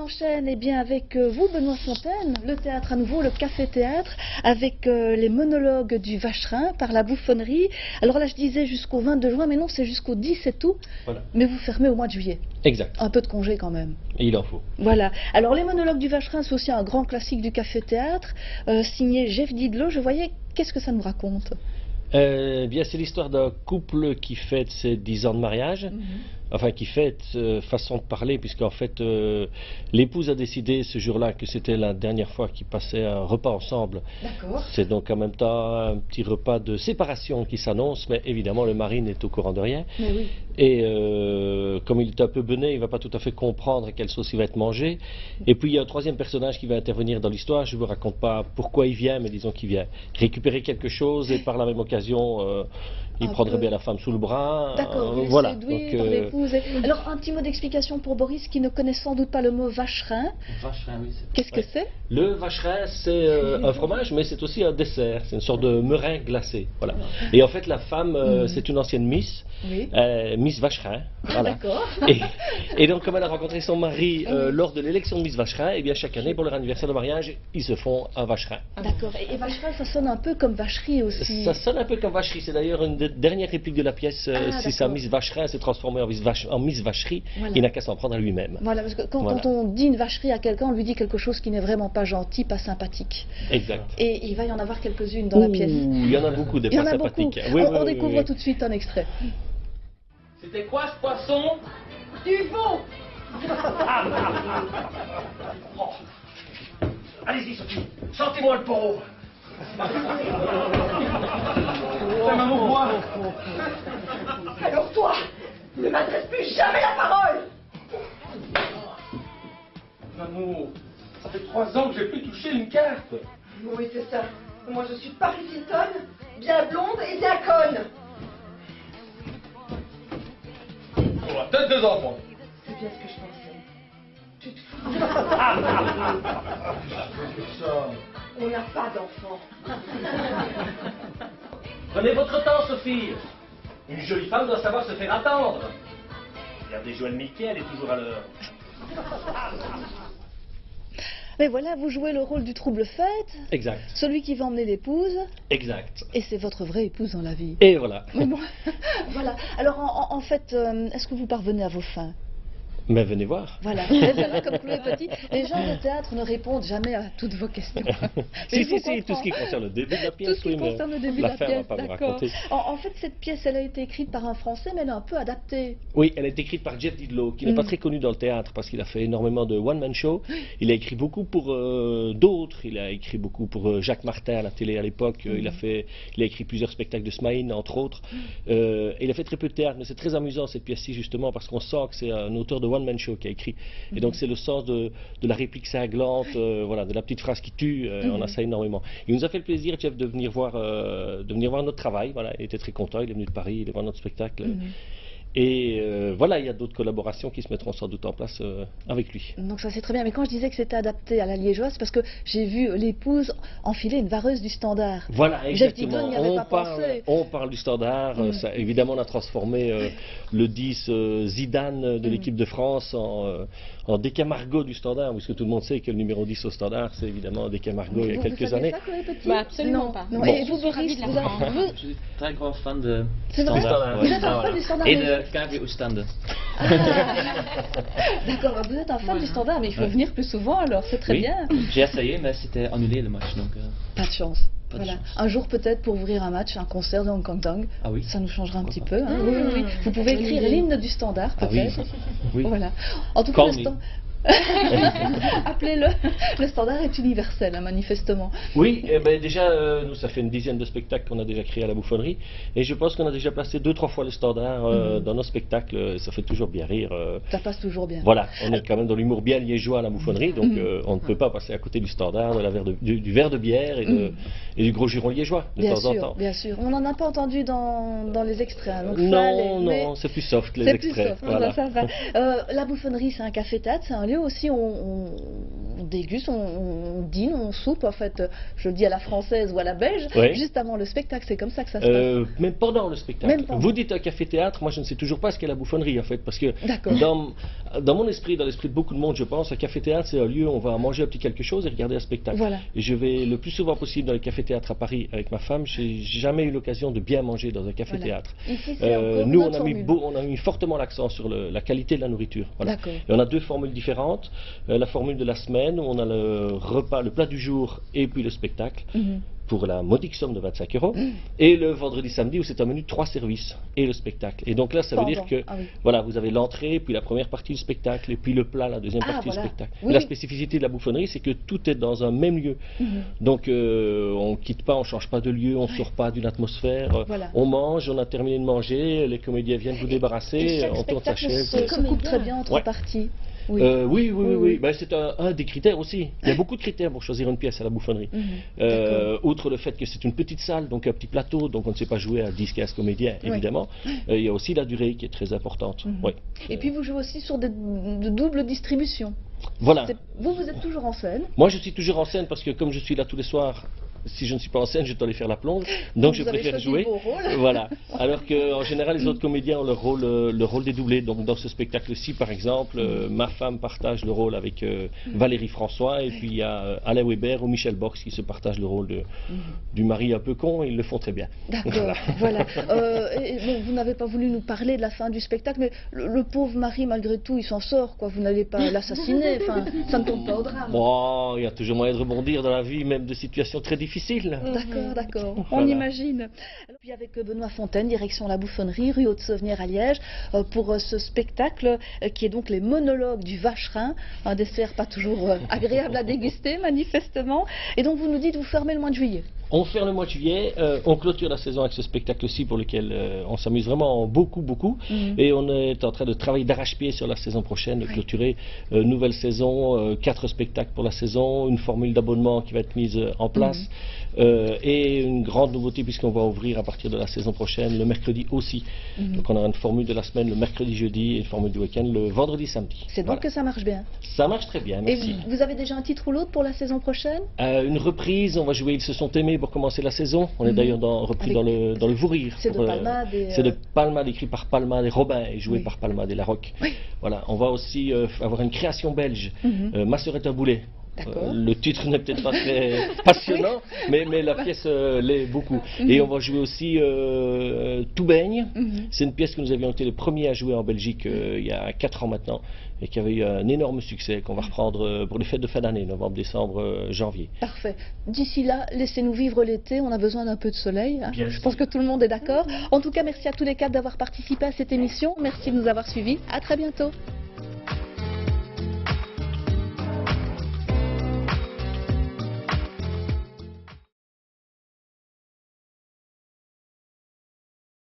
enchaîne eh bien, avec vous, Benoît Fontaine, le théâtre à nouveau, le café-théâtre, avec les monologues du Vacherin par la bouffonnerie. Alors là, je disais jusqu'au 22 juin, mais non, c'est jusqu'au 10 et tout. Voilà. Mais vous fermez au mois de juillet. Exact. Un peu de congé quand même. Et il en faut. Voilà. Alors les monologues du Vacherin, c'est aussi un grand classique du café-théâtre, signé Jeff Didlot. Je voyais, qu'est-ce que ça nous raconte? Bien, c'est l'histoire d'un couple qui fête ses 10 ans de mariage. Enfin, qui fête façon de parler, puisqu'en fait, l'épouse a décidé ce jour-là que c'était la dernière fois qu'ils passaient un repas ensemble. D'accord. C'est donc en même temps un petit repas de séparation qui s'annonce, mais évidemment, le mari n'est au courant de rien. Mais oui. Et comme il est un peu bené, il ne va pas tout à fait comprendre quelle sauce il va être mangé. Et puis, il y a un troisième personnage qui va intervenir dans l'histoire. Je ne vous raconte pas pourquoi il vient, mais disons qu'il vient récupérer quelque chose, et par la même occasion, il prendrait bien la femme sous le bras. D'accord, voilà. séduit par l'épouse. Alors, un petit mot d'explication pour Boris qui ne connaît sans doute pas le mot vacherin. Vacherin, oui. Qu'est-ce que c'est? Le vacherin, c'est un fromage, mais c'est aussi un dessert. C'est une sorte de meringue glacée. Voilà. Et en fait, la femme, c'est une ancienne Miss, Oui. Miss Vacherin. Voilà. D'accord. Et donc, comme elle a rencontré son mari lors de l'élection de Miss Vacherin, et bien chaque année, pour leur anniversaire de mariage, ils se font un vacherin. D'accord. Et vacherin, ça sonne un peu comme vacherie aussi. Ça sonne un peu comme vacherie. C'est d'ailleurs une des dernières répliques de la pièce. Si sa Miss Vacherin s'est transformée en Miss Vacherie, Voilà. il n'a qu'à s'en prendre à lui-même. Voilà, parce que quand, Voilà. quand on dit une vacherie à quelqu'un, on lui dit quelque chose qui n'est vraiment pas gentil, pas sympathique. Exact. Et il va y en avoir quelques-unes dans la pièce. Il y en a beaucoup des Il y en pas a beaucoup. sympathiques. On découvre tout de suite un extrait. C'était quoi ce poisson? Du veau. Oh. Allez-y, Sophie, sentez-moi le poro. Maman, moi. Alors toi, ne m'adresse plus jamais la parole. Maman, ça fait 3 ans que j'ai plus touché une carte. Oui, c'est ça. Moi, je suis Paris Hilton, bien blonde et bien conne. Pour la tête des enfants. C'est bien ce que je pensais. Tu te fous. On n'a pas d'enfants. Prenez votre temps, Sophie. Une jolie femme doit savoir se faire attendre. Regardez Joël Mickey, elle est toujours à l'heure. Mais voilà, vous jouez le rôle du trouble-fête, Exact. celui qui va emmener l'épouse, Exact. et c'est votre vraie épouse dans la vie. Et voilà. Mais bon, voilà. Alors en fait, est-ce que vous parvenez à vos fins? Mais venez voir. Voilà. Et voilà, comme Chloé Petit, les gens de théâtre ne répondent jamais à toutes vos questions. Si, tout ce qui concerne le début de la pièce, Tout ce qui oui, mais concerne le début de la la fin, on va pièce, pas vous d'accord. raconter. En fait, cette pièce, elle a été écrite par un Français, mais elle est un peu adaptée. Oui, elle est écrite par Jeff Didlot, qui n'est pas très connu dans le théâtre parce qu'il a fait énormément de one-man show. Il a écrit beaucoup pour d'autres. Il a écrit beaucoup pour Jacques Martin à la télé à l'époque. Il a écrit plusieurs spectacles de Smaïn, entre autres. Et il a fait très peu de théâtre, mais c'est très amusant cette pièce-ci justement parce qu'on sent que c'est un auteur de one-man show qui a écrit. Et donc c'est le sens de la réplique cinglante, voilà, de la petite phrase qui tue. On a ça énormément. Il nous a fait le plaisir, Jeff, de venir voir notre travail. Voilà, il était très content. Il est venu de Paris, il est voir notre spectacle. Et voilà, il y a d'autres collaborations qui se mettront sans doute en place avec lui. Donc ça c'est très bien. Mais quand je disais que c'était adapté à la liégeoise, c'est parce que j'ai vu l'épouse enfiler une vareuse du Standard. Voilà, Jeff exactement. Didlot n'y avait pas pensé. On parle du Standard. Ça, évidemment, on a transformé le 10 Zidane de l'équipe de France en Décamargo du Standard, puisque tout le monde sait que le numéro 10 au Standard, c'est évidemment Décamargo il y a quelques vous années. Ça, Chloé Petit? Bah, absolument pas. Non. Bon. Et vous, Boris, vous avez... Je suis très grand fan de C'est vrai? Standard. Vous êtes un fan du Standard? Et mais- de KV Oostende. D'accord, vous êtes un fan du Standard, mais il faut venir plus souvent alors, c'est très Oui, bien. j'ai essayé, mais c'était annulé le match. Donc, Pas de chance. Pas de Voilà. chance. Un jour peut-être pour ouvrir un match, un concert de Hong Kong Dong. Ah oui. Ça nous changera un petit peu. pas. Hein. Oui, oui, oui. Vous pouvez écrire l'hymne du Standard Ah oui. peut-être. Oui. Voilà. En tout cas, Corny. appelez-le. Le Standard est universel, hein, manifestement. Oui, déjà, nous, ça fait une dizaine de spectacles qu'on a déjà créés à la bouffonnerie. Et je pense qu'on a déjà placé 2-3 fois le Standard dans nos spectacles. Ça fait toujours bien rire. Ça passe toujours bien. Voilà, on est quand même dans l'humour bien liégeois à la bouffonnerie, donc on ne peut pas passer à côté du Standard, du verre de bière et du gros giron liégeois, de Bien temps en sûr, temps. bien sûr. On n'en a pas entendu dans les extraits. Hein, donc Non, mais non, c'est plus soft les c'est plus extraits. soft. Voilà. Ça va. La bouffonnerie, c'est un café-théâtre, c'est un lieu lieu aussi, on déguste, on dîne, on soupe, en fait, je le dis à la française ou à la belge, Oui. juste avant le spectacle. C'est comme ça que ça se passe. Même pendant le spectacle. Même pendant. Vous dites un café-théâtre, moi je ne sais toujours pas ce qu'est la bouffonnerie en fait, parce que D'accord. dans mon esprit, dans l'esprit de beaucoup de monde, je pense, un café-théâtre c'est un lieu où on va manger un petit quelque chose et regarder un spectacle. Voilà. Et je vais le plus souvent possible dans les cafés-théâtres à Paris avec ma femme, j'ai jamais eu l'occasion de bien manger dans un café-théâtre. Voilà. Ici, c'est encore Nous, notre formule. on a mis fortement l'accent sur la qualité de la nourriture. Voilà. D'accord. Et on a deux formules différentes. La formule de la semaine où on a le repas, le plat du jour et puis le spectacle. Mhm. Pour la modique somme de 25 €, et le vendredi samedi où c'est un menu de 3 services et le spectacle. Et donc là, ça veut dire Pendant. que Ah oui. voilà, vous avez l'entrée, puis la première partie du spectacle, et puis le plat, la deuxième Ah, partie voilà. du spectacle. Oui, Et la oui. spécificité de la bouffonnerie, c'est que tout est dans un même lieu. Donc on quitte pas, on change pas de lieu, on sort pas d'une atmosphère. Voilà. On mange, on a terminé de manger, les comédiens viennent vous Et débarrasser, chaque on tourne sa spectacle chaise. se coupe très bien en trois Ouais. parties. Oui. Oui. Ben, c'est un des critères aussi. Il y a beaucoup de critères pour choisir une pièce à la bouffonnerie. Outre le fait que c'est une petite salle, donc un petit plateau, donc on ne sait pas jouer à 10-15 comédiens, Oui. évidemment. Il y a aussi la durée qui est très importante. Oui. Et puis vous jouez aussi sur de doubles distributions. Voilà. Vous êtes toujours en scène. Moi, je suis toujours en scène parce que comme je suis là tous les soirs, si je ne suis pas en scène, je dois aller faire la plonge. Donc je Vous avez préfère choisi jouer. vos rôles. Voilà. Alors qu'en général, les autres comédiens ont le rôle dédoublé. Donc dans ce spectacle-ci, par exemple, ma femme partage le rôle avec Valérie François, et puis il y a Alain Weber ou Michel Box qui se partagent le rôle du mari un peu con, et ils le font très bien. D'accord, voilà. Et bon, vous n'avez pas voulu nous parler de la fin du spectacle, mais le pauvre mari, malgré tout, il s'en sort, quoi. Vous n'allez pas l'assassiner, enfin, ça ne tombe pas au drame. Bon, il y a toujours moyen de rebondir dans la vie, même de situations très difficiles. D'accord, on Voilà. imagine. Alors, puis avec Benoît Fontaine, direction la Bouffonnerie, rue Haute-Saunière à Liège, pour ce spectacle qui est donc les monologues du Vacherin, un dessert pas toujours agréable à déguster, manifestement. Et donc vous nous dites, vous fermez le mois de juillet. On ferme le mois de juillet, on clôture la saison avec ce spectacle-ci pour lequel on s'amuse vraiment beaucoup. Et on est en train de travailler d'arrache-pied sur la saison prochaine, de clôturer nouvelle saison, 4 spectacles pour la saison, une formule d'abonnement qui va être mise en place, et une grande nouveauté puisqu'on va ouvrir à partir de la saison prochaine, le mercredi aussi. Donc on aura une formule de la semaine le mercredi, jeudi, et une formule du week-end le vendredi, samedi. C'est donc Voilà. que ça marche bien. Ça marche très bien, Et merci. vous avez déjà un titre ou l'autre pour la saison prochaine? Une reprise, on va jouer Ils se sont aimés pour commencer la saison. On est d'ailleurs repris Avec- dans le Vourir. C'est de pour, Palmade et, C'est de Palmade, écrit par Palmade et Robin et joué Oui. par Palmade et Larocque. Oui. Voilà, on va aussi avoir une création belge, Ma sœur est un boulet. D'accord. Le titre n'est peut-être pas très passionnant, mais la pièce l'est beaucoup. Et on va jouer aussi Tout baigne. C'est une pièce que nous avions été les premiers à jouer en Belgique il y a 4 ans maintenant, et qui avait eu un énorme succès, qu'on va reprendre pour les fêtes de fin d'année, novembre, décembre, janvier. Parfait. D'ici là, laissez-nous vivre l'été, on a besoin d'un peu de soleil. Hein. Bien Je sûr. pense que tout le monde est d'accord. En tout cas, merci à tous les quatre d'avoir participé à cette émission. Merci de nous avoir suivis. À très bientôt.